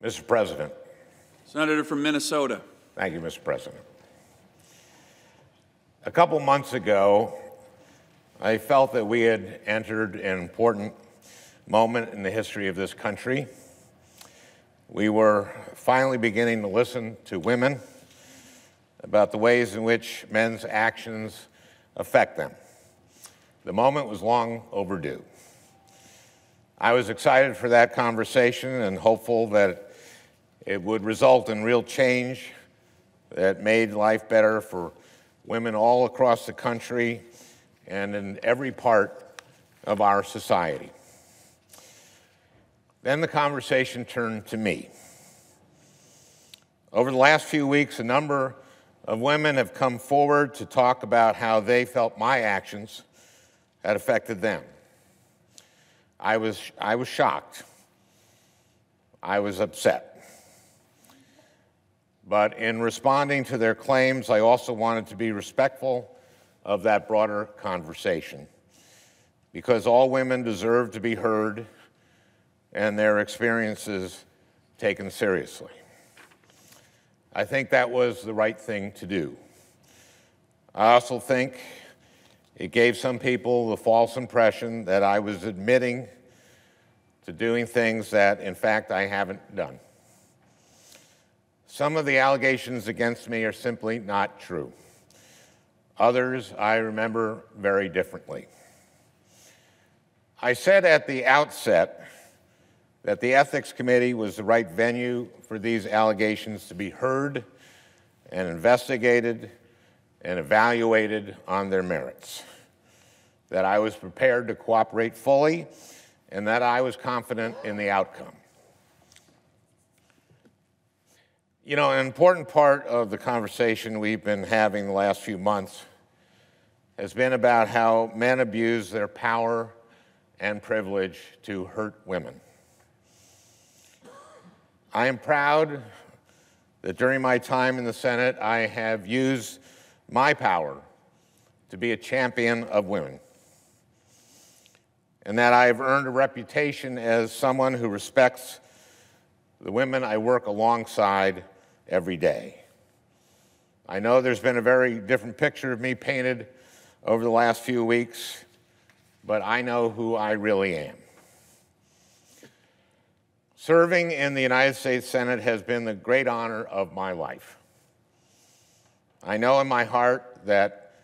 Mr. President. Senator from Minnesota. Thank you, Mr. President. A couple months ago, I felt that we had entered an important moment in the history of this country. We were finally beginning to listen to women about the ways in which men's actions affect them. The moment was long overdue. I was excited for that conversation and hopeful that it would result in real change that made life better for women all across the country and in every part of our society. Then the conversation turned to me. Over the last few weeks, a number of women have come forward to talk about how they felt my actions had affected them. I was shocked. I was upset. But in responding to their claims, I also wanted to be respectful of that broader conversation, because all women deserve to be heard and their experiences taken seriously. I think that was the right thing to do. I also think it gave some people the false impression that I was admitting to doing things that, in fact, I haven't done. Some of the allegations against me are simply not true. Others I remember very differently. I said at the outset that the Ethics Committee was the right venue for these allegations to be heard and investigated and evaluated on their merits, that I was prepared to cooperate fully, and that I was confident in the outcome. You know, an important part of the conversation we've been having the last few months has been about how men abuse their power and privilege to hurt women. I am proud that during my time in the Senate, I have used my power to be a champion of women, and that I have earned a reputation as someone who respects the women I work alongside every day. I know there's been a very different picture of me painted over the last few weeks, but I know who I really am. Serving in the United States Senate has been the great honor of my life. I know in my heart that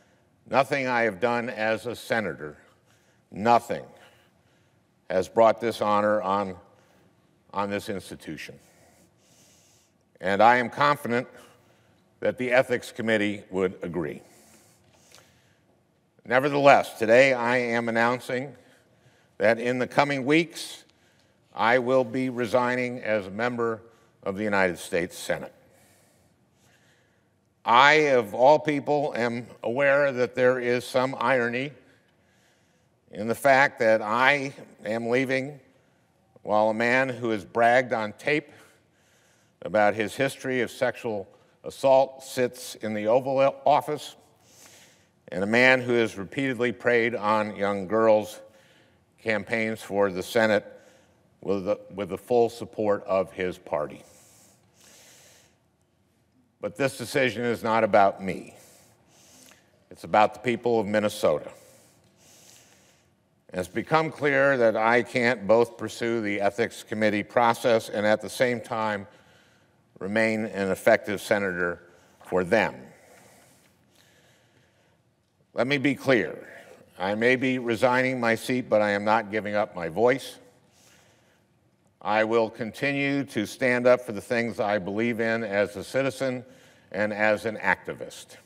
nothing I have done as a senator, nothing, has brought this honor on this institution. And I am confident that the Ethics Committee would agree. Nevertheless, today I am announcing that in the coming weeks, I will be resigning as a member of the United States Senate. I, of all people, am aware that there is some irony in the fact that I am leaving while a man who has bragged on tape about his history of sexual assault sits in the Oval Office, and a man who has repeatedly preyed on young girls campaigns for the Senate with the full support of his party. But this decision is not about me. It's about the people of Minnesota. It's become clear that I can't both pursue the Ethics Committee process and at the same time remain an effective senator for them. Let me be clear. I may be resigning my seat, but I am not giving up my voice. I will continue to stand up for the things I believe in as a citizen and as an activist.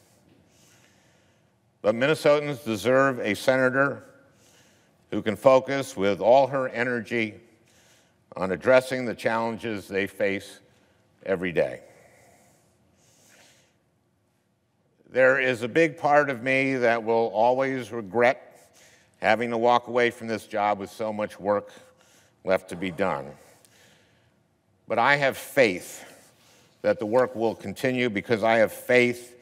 But Minnesotans deserve a senator who can focus with all her energy on addressing the challenges they face every day. There is a big part of me that will always regret having to walk away from this job with so much work left to be done. But I have faith that the work will continue because I have faith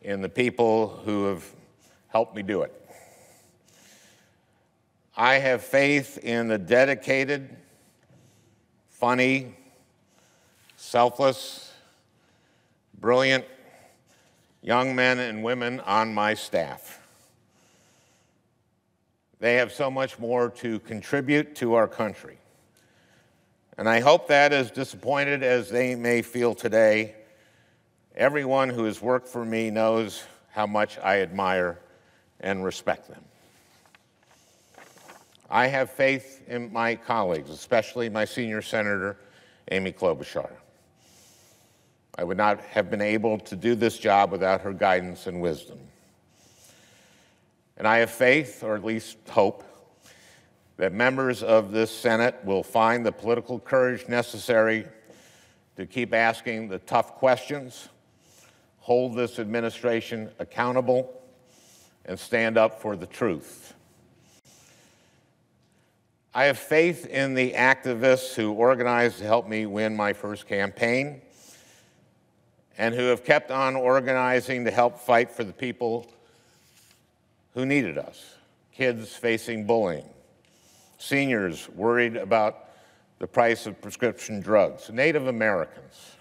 in the people who have helped me do it. I have faith in the dedicated, funny, selfless, brilliant young men and women on my staff. They have so much more to contribute to our country. And I hope that, as disappointed as they may feel today, everyone who has worked for me knows how much I admire and respect them. I have faith in my colleagues, especially my senior senator, Amy Klobuchar. I would not have been able to do this job without her guidance and wisdom. And I have faith, or at least hope, that members of this Senate will find the political courage necessary to keep asking the tough questions, hold this administration accountable, and stand up for the truth. I have faith in the activists who organized to help me win my first campaign and who have kept on organizing to help fight for the people who needed us. Kids facing bullying, seniors worried about the price of prescription drugs, Native Americans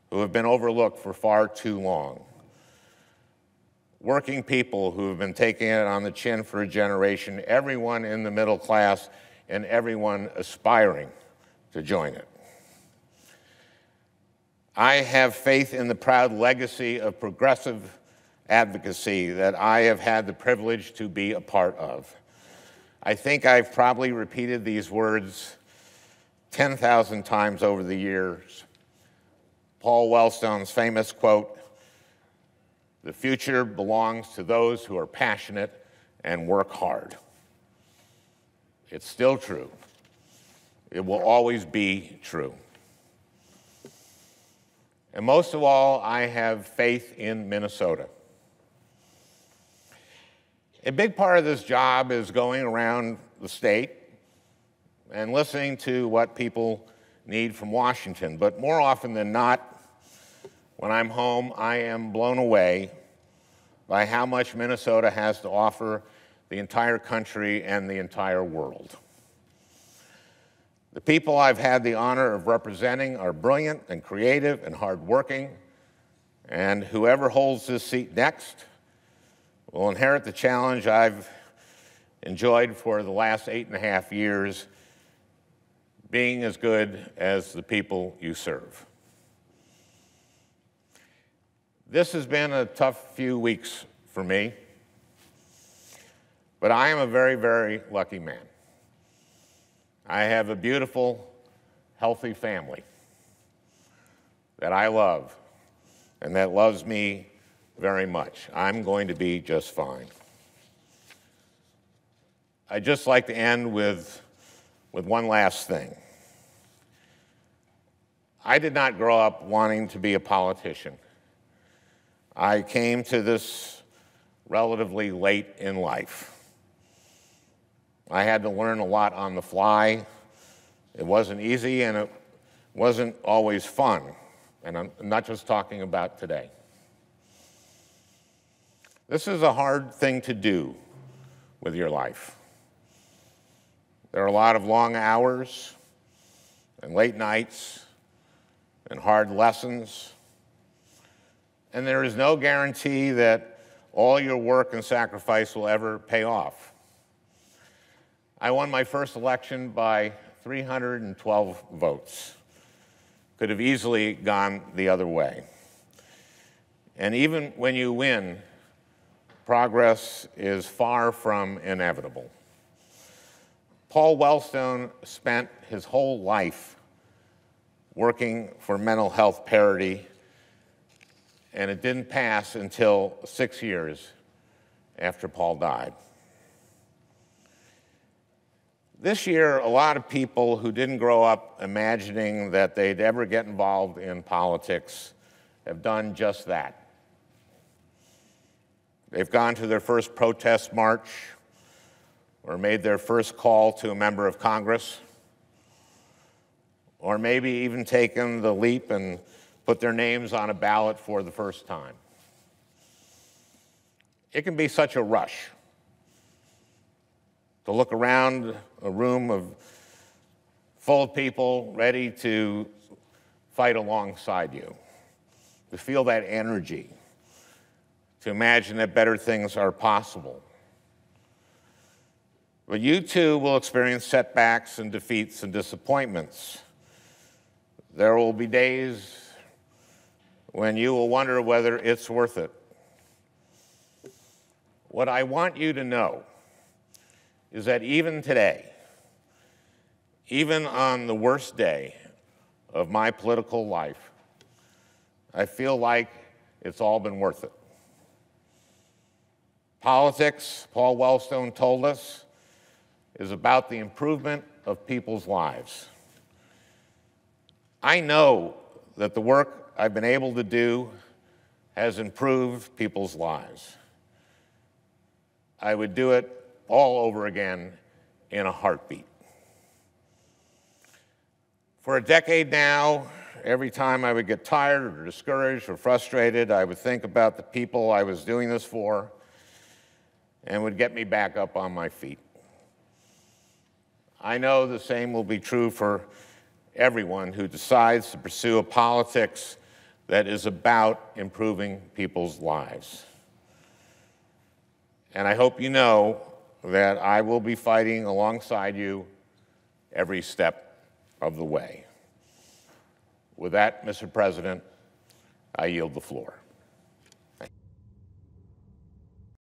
who have been overlooked for far too long, working people who have been taking it on the chin for a generation, everyone in the middle class, and everyone aspiring to join it. I have faith in the proud legacy of progressive advocacy that I have had the privilege to be a part of. I think I've probably repeated these words 10,000 times over the years. Paul Wellstone's famous quote, "The future belongs to those who are passionate and work hard." It's still true. It will always be true. And most of all, I have faith in Minnesota. A big part of this job is going around the state and listening to what people need from Washington. But more often than not, when I'm home, I am blown away by how much Minnesota has to offer the entire country and the entire world. The people I've had the honor of representing are brilliant and creative and hardworking, and whoever holds this seat next will inherit the challenge I've enjoyed for the last 8.5 years, being as good as the people you serve. This has been a tough few weeks for me, but I am a very, very lucky man. I have a beautiful, healthy family that I love and that loves me very much. I'm going to be just fine. I'd just like to end with one last thing. I did not grow up wanting to be a politician. I came to this relatively late in life. I had to learn a lot on the fly. It wasn't easy and it wasn't always fun. And I'm not just talking about today. This is a hard thing to do with your life. There are a lot of long hours and late nights and hard lessons. And there is no guarantee that all your work and sacrifice will ever pay off. I won my first election by 312 votes. Could have easily gone the other way. And even when you win, progress is far from inevitable. Paul Wellstone spent his whole life working for mental health parity, and it didn't pass until 6 years after Paul died. This year, a lot of people who didn't grow up imagining that they'd ever get involved in politics have done just that. They've gone to their first protest march or made their first call to a member of Congress, or maybe even taken the leap and put their names on a ballot for the first time. It can be such a rush to look around a room full of people ready to fight alongside you, to feel that energy, to imagine that better things are possible. But you too will experience setbacks and defeats and disappointments. There will be days when you will wonder whether it's worth it. What I want you to know is that even today, even on the worst day of my political life, I feel like it's all been worth it. Politics, Paul Wellstone told us, is about the improvement of people's lives. I know that the work I've been able to do has improved people's lives. I would do it all over again in a heartbeat. For a decade now, every time I would get tired or discouraged or frustrated, I would think about the people I was doing this for and would get me back up on my feet. I know the same will be true for everyone who decides to pursue a politics that is about improving people's lives. And I hope you know that I will be fighting alongside you every step of the way. With that, Mr. President, I yield the floor.